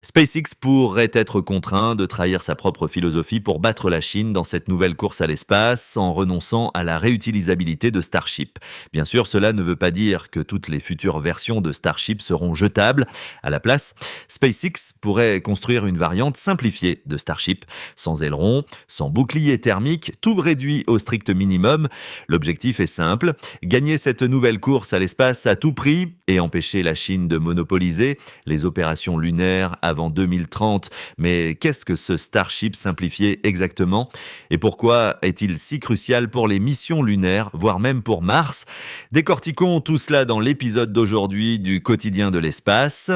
SpaceX pourrait être contraint de trahir sa propre philosophie pour battre la Chine dans cette nouvelle course à l'espace en renonçant à la réutilisabilité de Starship. Bien sûr, cela ne veut pas dire que toutes les futures versions de Starship seront jetables. À la place, SpaceX pourrait construire une variante simplifiée de Starship, sans aileron, sans bouclier thermique, tout réduit au strict minimum. L'objectif est simple, gagner cette nouvelle course à l'espace à tout prix et empêcher la Chine de monopoliser les opérations lunaires avant 2030. Mais qu'est-ce que ce Starship simplifié exactement? Et pourquoi est-il si crucial pour les missions lunaires, voire même pour Mars? Décortiquons tout cela dans l'épisode d'aujourd'hui du quotidien de l'espace.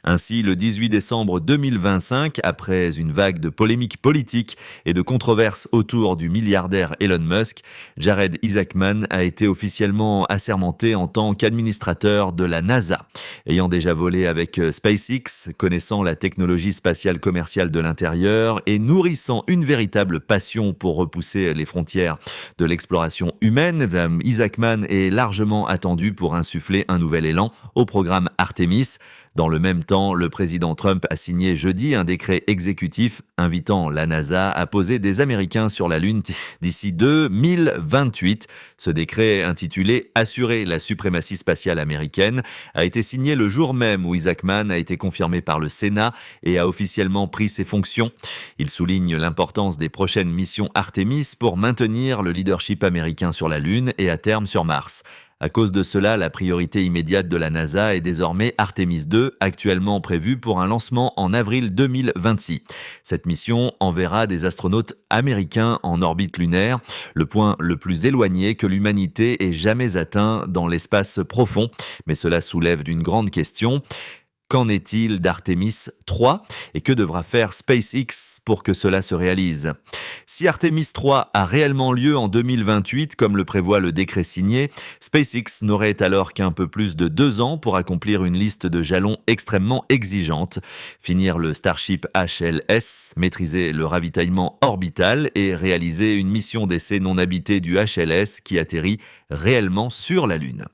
Ainsi, le 18 décembre 2025, après une vague de polémiques politiques et de controverses autour du milliardaire Elon Musk, Jared Isaacman a été officiellement assermenté en tant qu'administrateur de la NASA. Ayant déjà volé avec SpaceX, connaissant la technologie spatiale commerciale de l'intérieur et nourrissant une véritable passion pour repousser les frontières de l'exploration humaine, Isaacman est largement attendu pour insuffler un nouvel élan au programme Artemis. Dans le même temps, le président Trump a signé jeudi un décret exécutif invitant la NASA à poser des Américains sur la Lune d'ici 2028. Ce décret, intitulé « Assurer la suprématie spatiale américaine », a été signé le jour même où Isaacman a été confirmé par le Sénat et a officiellement pris ses fonctions. Il souligne l'importance des prochaines missions Artemis pour maintenir le leadership américain sur la Lune et à terme sur Mars. À cause de cela, la priorité immédiate de la NASA est désormais Artemis 2, actuellement prévue pour un lancement en avril 2026. Cette mission enverra des astronautes américains en orbite lunaire, le point le plus éloigné que l'humanité ait jamais atteint dans l'espace profond. Mais cela soulève d'une grande question. Qu'en est-il d'Artemis 3 et que devra faire SpaceX pour que cela se réalise? Si Artemis 3 a réellement lieu en 2028, comme le prévoit le décret signé, SpaceX n'aurait alors qu'un peu plus de 2 ans pour accomplir une liste de jalons extrêmement exigeante, finir le Starship HLS, maîtriser le ravitaillement orbital et réaliser une mission d'essai non habitée du HLS qui atterrit réellement sur la Lune.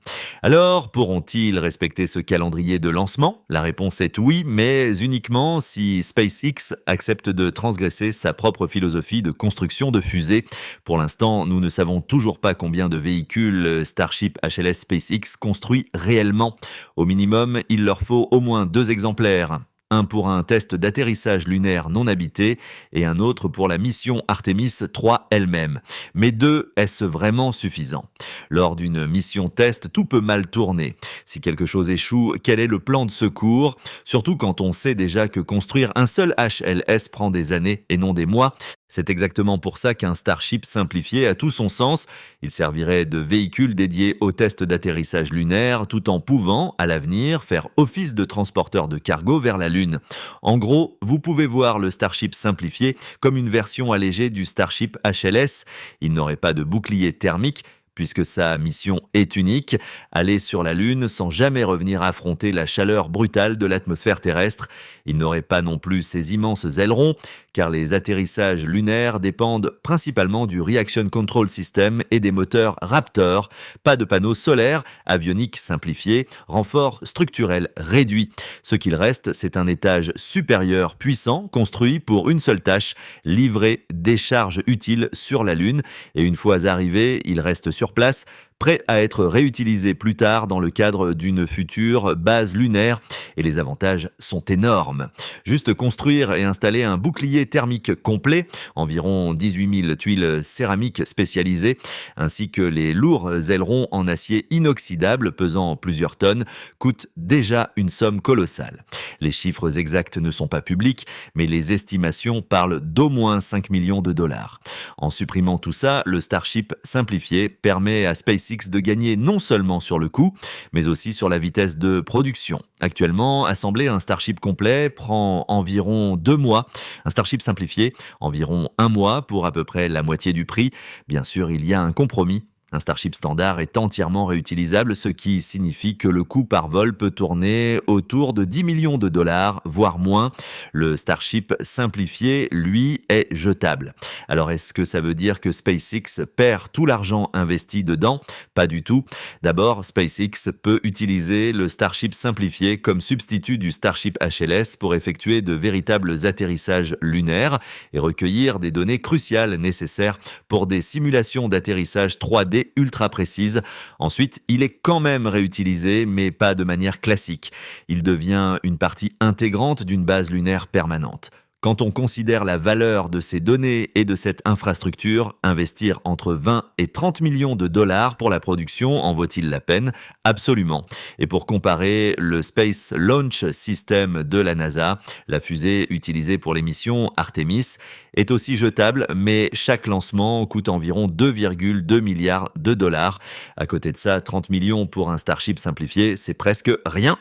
Alors, pourront-ils respecter ce calendrier de lancement? La réponse est oui, mais uniquement si SpaceX accepte de transgresser sa propre philosophie de construction de fusées. Pour l'instant, nous ne savons toujours pas combien de véhicules Starship HLS SpaceX construit réellement. Au minimum, il leur faut au moins 2 exemplaires. Un pour un test d'atterrissage lunaire non habité et un autre pour la mission Artemis 3 elle-même. Mais 2, est-ce vraiment suffisant? Lors d'une mission test, tout peut mal tourner. Si quelque chose échoue, quel est le plan de secours? Surtout quand on sait déjà que construire un seul HLS prend des années et non des mois. C'est exactement pour ça qu'un Starship simplifié a tout son sens. Il servirait de véhicule dédié aux tests d'atterrissage lunaire, tout en pouvant, à l'avenir, faire office de transporteur de cargo vers la Lune. En gros, vous pouvez voir le Starship simplifié comme une version allégée du Starship HLS. Il n'aurait pas de bouclier thermique, puisque sa mission est unique, aller sur la Lune sans jamais revenir affronter la chaleur brutale de l'atmosphère terrestre. Il n'aurait pas non plus ses immenses ailerons, car les atterrissages lunaires dépendent principalement du Reaction Control System et des moteurs Raptor. Pas de panneaux solaires, avionique simplifié, renfort structurel réduit. Ce qu'il reste, c'est un étage supérieur puissant, construit pour une seule tâche, livrer des charges utiles sur la Lune. Et une fois arrivé, il reste sur place, prêt à être réutilisé plus tard dans le cadre d'une future base lunaire. Et les avantages sont énormes. Juste construire et installer un bouclier thermique complet, environ 18 000 tuiles céramiques spécialisées, ainsi que les lourds ailerons en acier inoxydable pesant plusieurs tonnes, coûtent déjà une somme colossale. Les chiffres exacts ne sont pas publics, mais les estimations parlent d'au moins 5 millions de dollars. En supprimant tout ça, le Starship simplifié permet à SpaceX de gagner non seulement sur le coût, mais aussi sur la vitesse de production. Actuellement, assembler un Starship complet prend environ 2 mois. Un Starship simplifié, environ 1 mois pour à peu près la moitié du prix. Bien sûr, il y a un compromis. Un Starship standard est entièrement réutilisable, ce qui signifie que le coût par vol peut tourner autour de 10 millions de dollars, voire moins. Le Starship simplifié, lui, est jetable. Alors est-ce que ça veut dire que SpaceX perd tout l'argent investi dedans? Pas du tout. D'abord, SpaceX peut utiliser le Starship simplifié comme substitut du Starship HLS pour effectuer de véritables atterrissages lunaires et recueillir des données cruciales nécessaires pour des simulations d'atterrissage 3D ultra précises. Ensuite, il est quand même réutilisé, mais pas de manière classique. Il devient une partie intégrante d'une base lunaire permanente. Quand on considère la valeur de ces données et de cette infrastructure, investir entre 20 et 30 millions de dollars pour la production en vaut-il la peine? Absolument. Et pour comparer, le Space Launch System de la NASA, la fusée utilisée pour les missions Artemis, est aussi jetable, mais chaque lancement coûte environ 2,2 milliards de dollars. À côté de ça, 30 millions pour un Starship simplifié, c'est presque rien.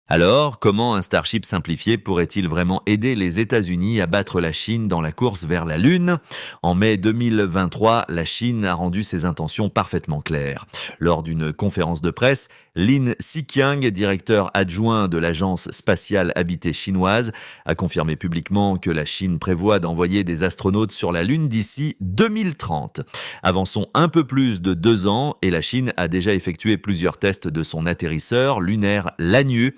Alors, comment un Starship simplifié pourrait-il vraiment aider les États-Unis à battre la Chine dans la course vers la Lune? En mai 2023, la Chine a rendu ses intentions parfaitement claires. Lors d'une conférence de presse, Lin Xiqiang, directeur adjoint de l'agence spatiale habitée chinoise, a confirmé publiquement que la Chine prévoit d'envoyer des astronautes sur la Lune d'ici 2030. Avançons un peu plus de 2 ans et la Chine a déjà effectué plusieurs tests de son atterrisseur lunaire Lanyu.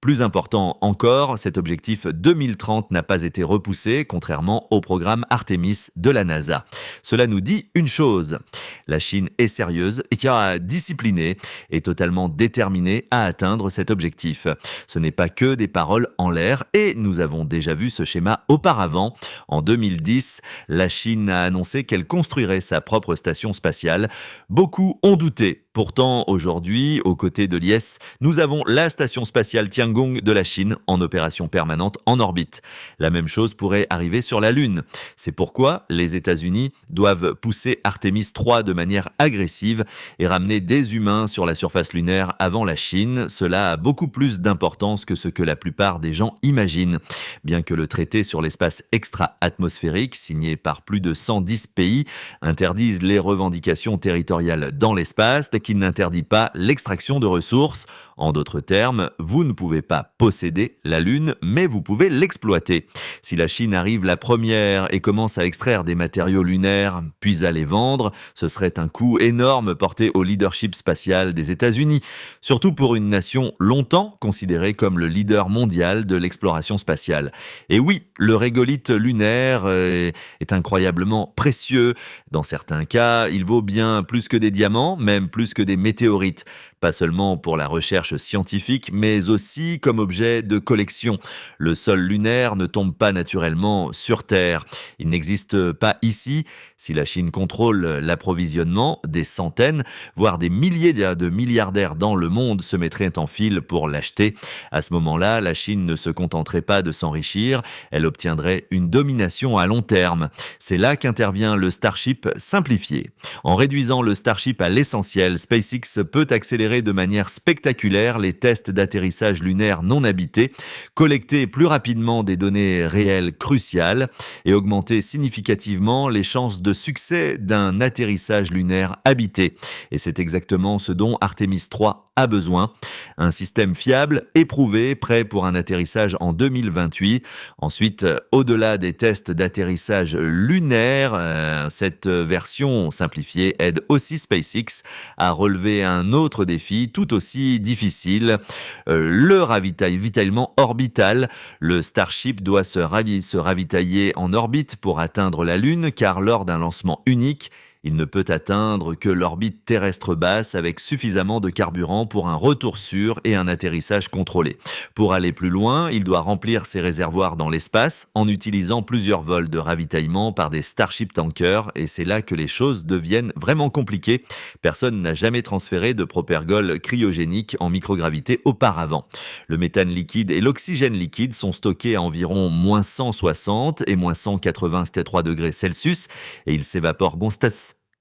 Plus important encore, cet objectif 2030 n'a pas été repoussé, contrairement au programme Artemis de la NASA. Cela nous dit une chose, la Chine est sérieuse et car disciplinée et totalement déterminée à atteindre cet objectif. Ce n'est pas que des paroles en l'air et nous avons déjà vu ce schéma auparavant. En 2010, la Chine a annoncé qu'elle construirait sa propre station spatiale. Beaucoup ont douté. Pourtant, aujourd'hui, aux côtés de l'IS, nous avons la station spatiale Tiangong de la Chine en opération permanente en orbite. La même chose pourrait arriver sur la Lune. C'est pourquoi les États-Unis doivent pousser Artemis 3 de manière agressive et ramener des humains sur la surface lunaire avant la Chine. Cela a beaucoup plus d'importance que ce que la plupart des gens imaginent. Bien que le traité sur l'espace extra-atmosphérique, signé par plus de 110 pays, interdise les revendications territoriales dans l'espace, qui n'interdit pas l'extraction de ressources. En d'autres termes, vous ne pouvez pas posséder la Lune, mais vous pouvez l'exploiter. Si la Chine arrive la première et commence à extraire des matériaux lunaires, puis à les vendre, ce serait un coup énorme porté au leadership spatial des États-Unis, surtout pour une nation longtemps considérée comme le leader mondial de l'exploration spatiale. Et oui, le régolithe lunaire est incroyablement précieux. Dans certains cas, il vaut bien plus que des diamants, même plus que des météorites. Pas seulement pour la recherche scientifique, mais aussi comme objet de collection. Le sol lunaire ne tombe pas naturellement sur Terre. Il n'existe pas ici. Si la Chine contrôle l'approvisionnement, des centaines, voire des milliers de milliardaires dans le monde se mettraient en file pour l'acheter. À ce moment-là, la Chine ne se contenterait pas de s'enrichir, elle obtiendrait une domination à long terme. C'est là qu'intervient le Starship simplifié. En réduisant le Starship à l'essentiel, SpaceX peut accélérer de manière spectaculaire les tests d'atterrissage lunaire non habité, collecter plus rapidement des données réelles cruciales et augmenter significativement les chances de succès d'un atterrissage lunaire habité. Et c'est exactement ce dont Artemis 3 a besoin. Un système fiable, éprouvé, prêt pour un atterrissage en 2028. Ensuite, au-delà des tests d'atterrissage lunaire, cette version simplifiée aide aussi SpaceX à relever un autre défi tout aussi difficile, le ravitaillement orbital. Le Starship doit se ravitailler en orbite pour atteindre la Lune, car lors d'un lancement unique, il ne peut atteindre que l'orbite terrestre basse avec suffisamment de carburant pour un retour sûr et un atterrissage contrôlé. Pour aller plus loin, il doit remplir ses réservoirs dans l'espace en utilisant plusieurs vols de ravitaillement par des Starship tankers, et c'est là que les choses deviennent vraiment compliquées. Personne n'a jamais transféré de propergol cryogénique en microgravité auparavant. Le méthane liquide et l'oxygène liquide sont stockés à environ moins 160 et moins 183 degrés Celsius et ils s'évaporent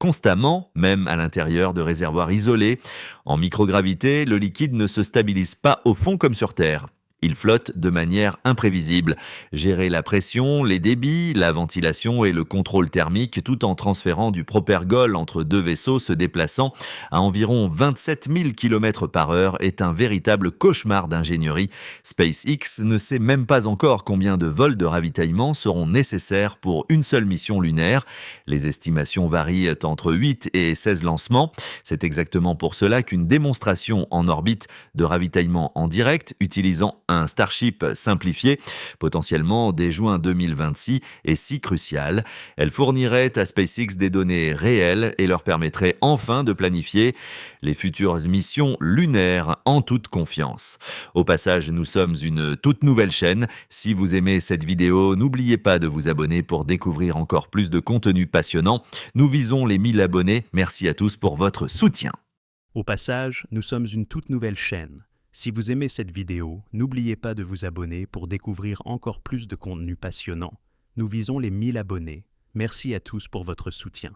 constamment, même à l'intérieur de réservoirs isolés. En microgravité, le liquide ne se stabilise pas au fond comme sur Terre. Ils flottent de manière imprévisible. Gérer la pression, les débits, la ventilation et le contrôle thermique tout en transférant du propergol entre deux vaisseaux se déplaçant à environ 27 000 km par heure est un véritable cauchemar d'ingénierie. SpaceX ne sait même pas encore combien de vols de ravitaillement seront nécessaires pour une seule mission lunaire. Les estimations varient entre 8 et 16 lancements. C'est exactement pour cela qu'une démonstration en orbite de ravitaillement en direct utilisant un Starship simplifié, potentiellement dès juin 2026, est si cruciale. Elle fournirait à SpaceX des données réelles et leur permettrait enfin de planifier les futures missions lunaires en toute confiance. Au passage, nous sommes une toute nouvelle chaîne. Si vous aimez cette vidéo, n'oubliez pas de vous abonner pour découvrir encore plus de contenu passionnant. Nous visons les 1000 abonnés. Merci à tous pour votre soutien. Au passage, nous sommes une toute nouvelle chaîne. Si vous aimez cette vidéo, n'oubliez pas de vous abonner pour découvrir encore plus de contenu passionnant. Nous visons les 1000 abonnés. Merci à tous pour votre soutien.